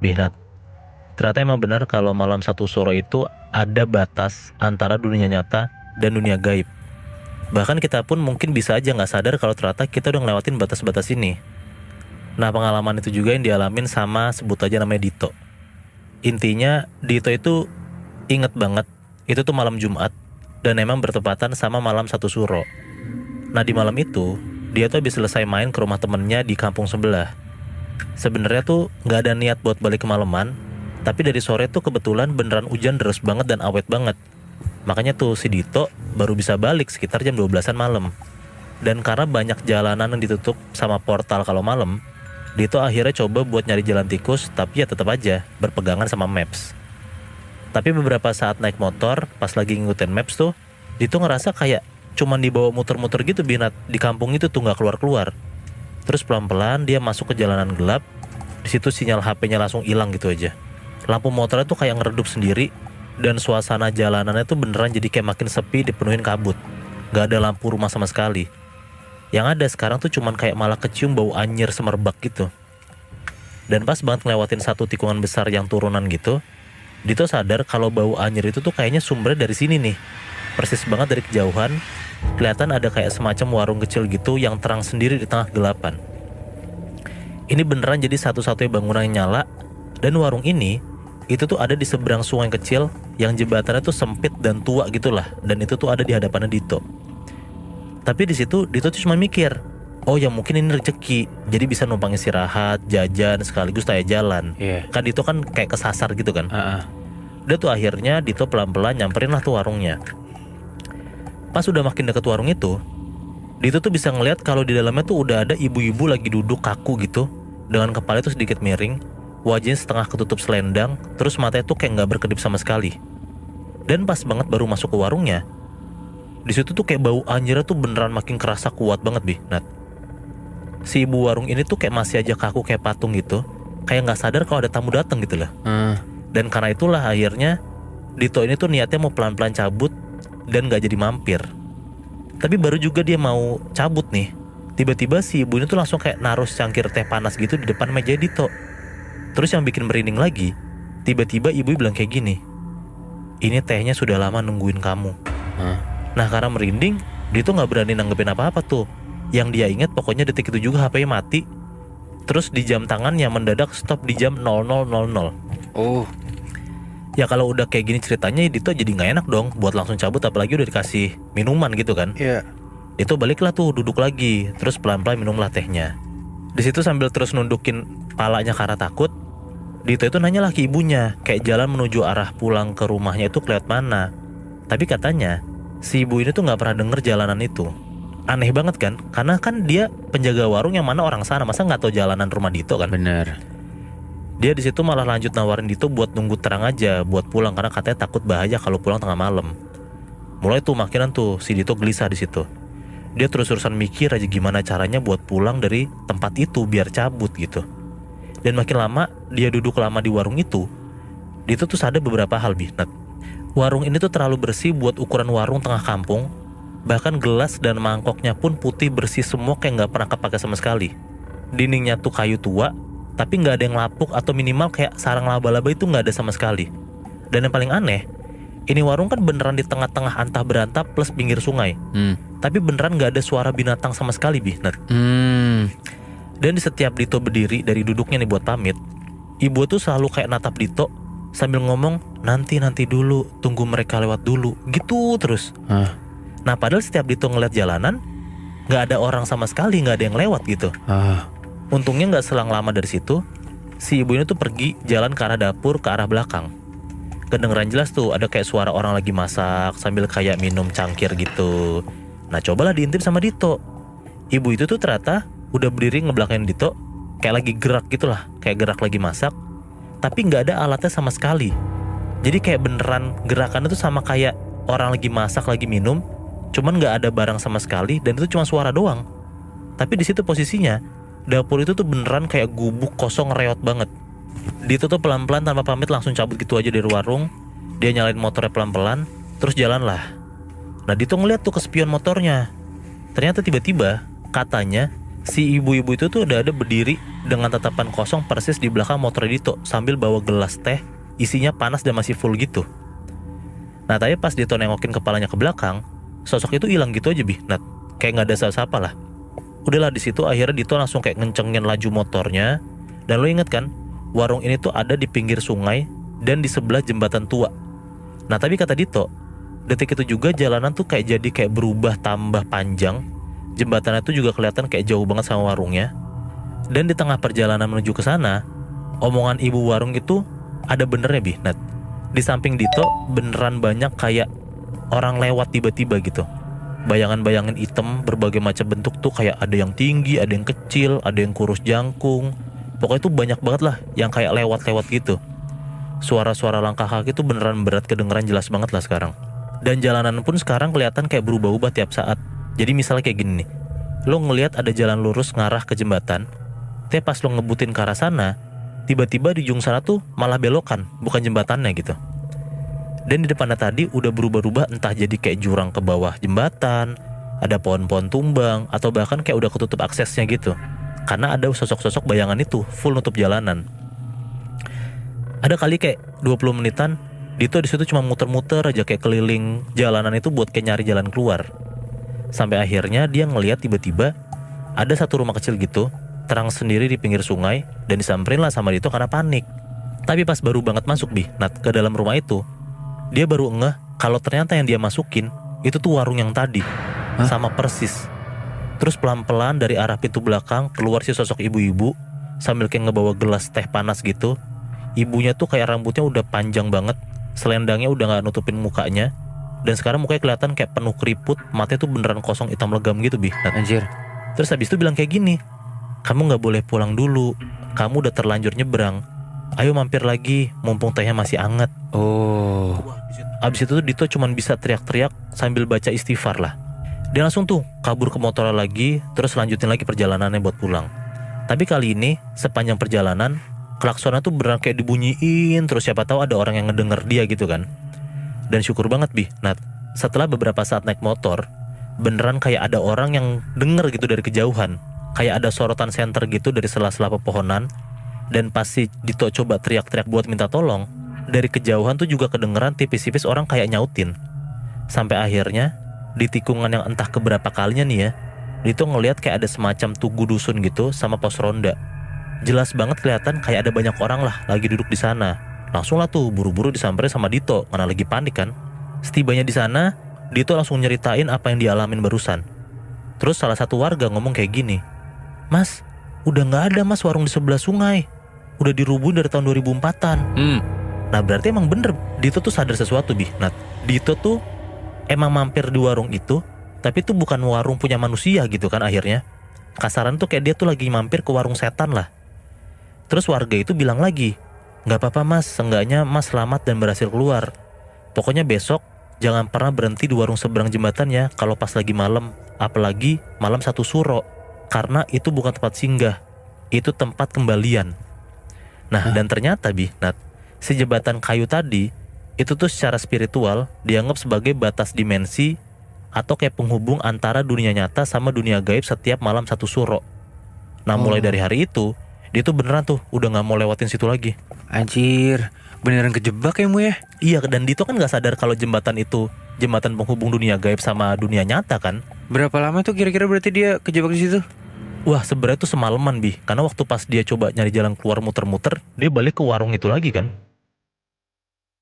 Binat. Ternyata emang benar kalau malam satu suro itu ada batas antara dunia nyata dan dunia gaib. Bahkan kita pun mungkin bisa aja nggak sadar kalau ternyata kita udah ngelewatin batas-batas ini. Nah, pengalaman itu juga yang dialamin sama sebut aja namanya Dito. Intinya Dito itu inget banget itu tuh malam Jumat dan emang bertepatan sama malam satu suro. Nah, di malam itu dia tuh habis selesai main ke rumah temennya di kampung sebelah. Sebenarnya tuh nggak ada niat buat balik kemalaman, tapi dari sore tuh kebetulan beneran hujan deras banget dan awet banget. Makanya tuh si Dito baru bisa balik sekitar jam 12-an malam. Dan karena banyak jalanan yang ditutup sama portal kalau malam, Dito akhirnya coba buat nyari jalan tikus, tapi ya tetap aja berpegangan sama maps. Tapi beberapa saat naik motor, pas lagi ngikutin maps tuh, Dito ngerasa kayak cuman dibawa muter-muter gitu Binat di kampung itu tuh nggak keluar-keluar. Terus pelan-pelan dia masuk ke jalanan gelap. Di situ sinyal HP-nya langsung hilang gitu aja. Lampu motornya tuh kayak ngeredup sendiri dan suasana jalanannya tuh beneran jadi kayak makin sepi, dipenuhin kabut. Gak ada lampu rumah sama sekali. Yang ada sekarang tuh cuman kayak malah kecium bau anyir semerbak gitu. Dan pas banget ngelewatin satu tikungan besar yang turunan gitu, Dito sadar kalau bau anyir itu tuh kayaknya sumbernya dari sini nih. Persis banget dari kejauhan, kelihatan ada kayak semacam warung kecil gitu yang terang sendiri di tengah gelapan. Ini beneran jadi satu-satunya bangunan yang nyala, dan warung ini itu tuh ada di seberang sungai kecil yang jembatannya tuh sempit dan tua gitulah, dan itu tuh ada di hadapannya Dito. Tapi di situ Dito tuh cuma mikir, oh ya mungkin ini rezeki, jadi bisa numpang istirahat, jajan sekaligus tanya jalan. Kan Dito kan kayak kesasar gitu kan. Udah tuh akhirnya Dito pelan-pelan nyamperin lah tuh warungnya. Pas udah makin deket warung itu, Dito tuh bisa ngeliat kalau di dalamnya tuh udah ada ibu-ibu lagi duduk kaku gitu, dengan kepala itu sedikit miring, wajahnya setengah ketutup selendang, terus matanya tuh kayak nggak berkedip sama sekali. Dan pas banget baru masuk ke warungnya, di situ tuh kayak bau anjirnya tuh beneran makin kerasa kuat banget Nat. Si ibu warung ini tuh kayak masih aja kaku kayak patung gitu, kayak nggak sadar kalau ada tamu datang gitu lah. Dan karena itulah akhirnya Dito ini tuh niatnya mau pelan-pelan cabut dan gak jadi mampir. Tapi baru juga dia mau cabut nih, tiba-tiba si ibu ini tuh langsung kayak naruh cangkir teh panas gitu di depan meja Dito. Terus yang bikin merinding lagi, tiba-tiba ibu bilang kayak gini, ini tehnya sudah lama nungguin kamu. Nah karena merinding, Dito gak berani nanggepin apa-apa tuh. Yang dia ingat pokoknya detik itu juga HP-nya mati. Terus di jam tangan yang mendadak stop di jam 00.00. Ya kalau udah kayak gini ceritanya Dito jadi gak enak dong buat langsung cabut, apalagi udah dikasih minuman gitu kan. Dito baliklah tuh duduk lagi, terus pelan-pelan minumlah tehnya. Di situ sambil terus nundukin palanya karena takut, Dito itu nanya lah ke ibunya, kayak jalan menuju arah pulang ke rumahnya itu kelihatan mana. Tapi katanya si ibu ini tuh gak pernah denger jalanan itu. Aneh banget kan, karena kan dia penjaga warung yang mana orang sana, masa gak tahu jalanan rumah Dito kan. Bener. Dia di situ malah lanjut nawarin Dito buat nunggu terang aja buat pulang karena katanya takut bahaya kalau pulang tengah malam. Mulai tuh makinan tuh si Dito gelisah di situ. Dia terus-terusan mikir aja gimana caranya buat pulang dari tempat itu biar cabut gitu. Dan makin lama dia duduk lama di warung itu, Dito tuh sadar beberapa hal Nat. Warung ini tuh terlalu bersih buat ukuran warung tengah kampung. Bahkan gelas dan mangkoknya pun putih bersih semua kayak nggak pernah kepake sama sekali. Dindingnya tuh kayu tua, tapi nggak ada yang lapuk atau minimal kayak sarang laba-laba itu nggak ada sama sekali. Dan yang paling aneh, ini warung kan beneran di tengah-tengah antah berantah plus pinggir sungai. Tapi beneran nggak ada suara binatang sama sekali Nat. Dan di setiap Dito berdiri dari duduknya nih buat pamit, ibu tuh selalu kayak natap Dito sambil ngomong, nanti dulu, tunggu mereka lewat dulu, gitu terus. Nah padahal setiap Dito ngeliat jalanan, nggak ada orang sama sekali, nggak ada yang lewat gitu. Untungnya gak selang lama dari situ, si ibu ini tuh pergi jalan ke arah dapur ke arah belakang. Kedengeran jelas tuh ada kayak suara orang lagi masak sambil kayak minum cangkir gitu. Nah cobalah diintip sama Dito. Ibu itu tuh ternyata udah berdiri ngebelakangin Dito, kayak lagi gerak gitulah, kayak gerak lagi masak. Tapi gak ada alatnya sama sekali. Jadi kayak beneran gerakannya tuh sama kayak orang lagi masak, lagi minum, cuman gak ada barang sama sekali dan itu cuma suara doang. Tapi di situ posisinya dapur itu tuh beneran kayak gubuk kosong reot banget. Dito tuh pelan-pelan tanpa pamit langsung cabut gitu aja dari warung. Dia nyalain motornya pelan-pelan, terus jalan lah. Nah Dito ngeliat tuh ke spion motornya. Ternyata tiba-tiba katanya Si ibu-ibu itu tuh udah ada berdiri dengan tatapan kosong persis di belakang motor Dito sambil bawa gelas teh isinya panas dan masih full gitu. Nah tapi pas Dito nengokin kepalanya ke belakang, sosok itu hilang gitu aja Nat. Kayak nggak ada siapa-siapa lah. Udahlah di situ akhirnya Dito langsung kayak ngencengin laju motornya. Dan lo inget kan, warung ini tuh ada di pinggir sungai dan di sebelah jembatan tua. Nah tapi kata Dito, detik itu juga jalanan tuh kayak jadi kayak berubah tambah panjang. Jembatannya tuh juga kelihatan kayak jauh banget sama warungnya. Dan di tengah perjalanan menuju ke sana, omongan ibu warung itu ada benernya Nat. Di samping Dito beneran banyak kayak orang lewat tiba-tiba gitu. Bayangan-bayangan hitam berbagai macam bentuk tuh kayak ada yang tinggi, ada yang kecil, ada yang kurus jangkung. Pokoknya tuh banyak banget lah yang kayak lewat-lewat gitu. Suara-suara langkah kaki tuh beneran berat kedengeran jelas banget lah sekarang. Dan jalanan pun sekarang kelihatan kayak berubah-ubah tiap saat. Jadi misalnya kayak gini nih, lo ngelihat ada jalan lurus ngarah ke jembatan, tapi pas lo ngebutin ke arah sana, tiba-tiba di ujung sana tuh malah belokan, bukan jembatannya gitu. Dan di depannya tadi udah berubah-ubah entah jadi kayak jurang ke bawah jembatan, ada pohon-pohon tumbang, atau bahkan kayak udah ketutup aksesnya gitu. Karena ada sosok-sosok bayangan itu full nutup jalanan. Ada kali kayak 20 menitan, Dito di situ cuma muter-muter aja kayak keliling jalanan itu buat kayak nyari jalan keluar. Sampai akhirnya dia ngelihat tiba-tiba ada satu rumah kecil gitu, terang sendiri di pinggir sungai, dan disamperin lah sama Dito karena panik. Tapi pas baru banget masuk Nat, ke dalam rumah itu, dia baru ngeh kalau ternyata yang dia masukin itu tuh warung yang tadi. Hah? Sama persis. Terus pelan-pelan dari arah pintu belakang keluar si sosok ibu-ibu sambil kayak ngebawa gelas teh panas gitu. Ibunya tuh kayak rambutnya udah panjang banget, selendangnya udah gak nutupin mukanya, dan sekarang mukanya kelihatan kayak penuh keriput, matanya tuh beneran kosong hitam legam gitu Nat. Anjir. Terus habis itu bilang kayak gini, kamu gak boleh pulang dulu, kamu udah terlanjur nyebrang, ayo mampir lagi mumpung tehnya masih anget. Oh. Abis itu tuh Dito cuman bisa teriak-teriak sambil baca istighfar lah. Dia langsung tuh kabur ke motornya lagi, terus lanjutin lagi perjalanannya buat pulang. Tapi kali ini sepanjang perjalanan klaksonnya tuh beneran kayak dibunyiin, terus siapa tahu ada orang yang ngedenger dia gitu kan. Dan syukur banget Nat, setelah beberapa saat naik motor, beneran kayak ada orang yang denger gitu dari kejauhan. Kayak ada sorotan senter gitu dari sela-sela pepohonan. Dan pas si Dito coba teriak-teriak buat minta tolong, dari kejauhan tuh juga kedengeran tipis-tipis orang kayak nyautin. Sampai akhirnya di tikungan yang entah keberapa kalinya nih ya, Dito ngelihat kayak ada semacam tugu dusun gitu sama pos ronda. Jelas banget kelihatan kayak ada banyak orang lah lagi duduk di sana. Langsung lah tuh buru-buru disamperin sama Dito karena lagi panik kan. Setibanya di sana, Dito langsung nyeritain apa yang dialamin barusan. Terus salah satu warga ngomong kayak gini, "Mas, udah gak ada mas warung di sebelah sungai. Udah dirubuhin dari tahun 2004-an." Nah berarti emang bener Dito tuh sadar sesuatu Nat. Dito tuh emang mampir di warung itu, tapi itu bukan warung punya manusia gitu kan akhirnya. Kasaran tuh kayak dia tuh lagi mampir ke warung setan lah. Terus warga itu bilang lagi, "Gak apa-apa mas, seenggaknya mas selamat dan berhasil keluar. Pokoknya besok jangan pernah berhenti di warung seberang jembatan ya kalau pas lagi malam. Apalagi malam 1 suro. Karena itu bukan tempat singgah, itu tempat kembalian." Nah dan ternyata Nat, si jembatan kayu tadi itu tuh secara spiritual dianggap sebagai batas dimensi atau kayak penghubung antara dunia nyata sama dunia gaib setiap malam 1 suro. Nah mulai dari hari itu dia tuh beneran tuh udah gak mau lewatin situ lagi. Anjir, beneran kejebak ya Mu ya? Iya, dan Dito kan gak sadar kalau jembatan itu jembatan penghubung dunia gaib sama dunia nyata kan. Berapa lama tuh kira-kira berarti dia kejebak di situ? Wah sebenarnya tuh semalaman karena waktu pas dia coba nyari jalan keluar muter-muter, dia balik ke warung itu lagi kan.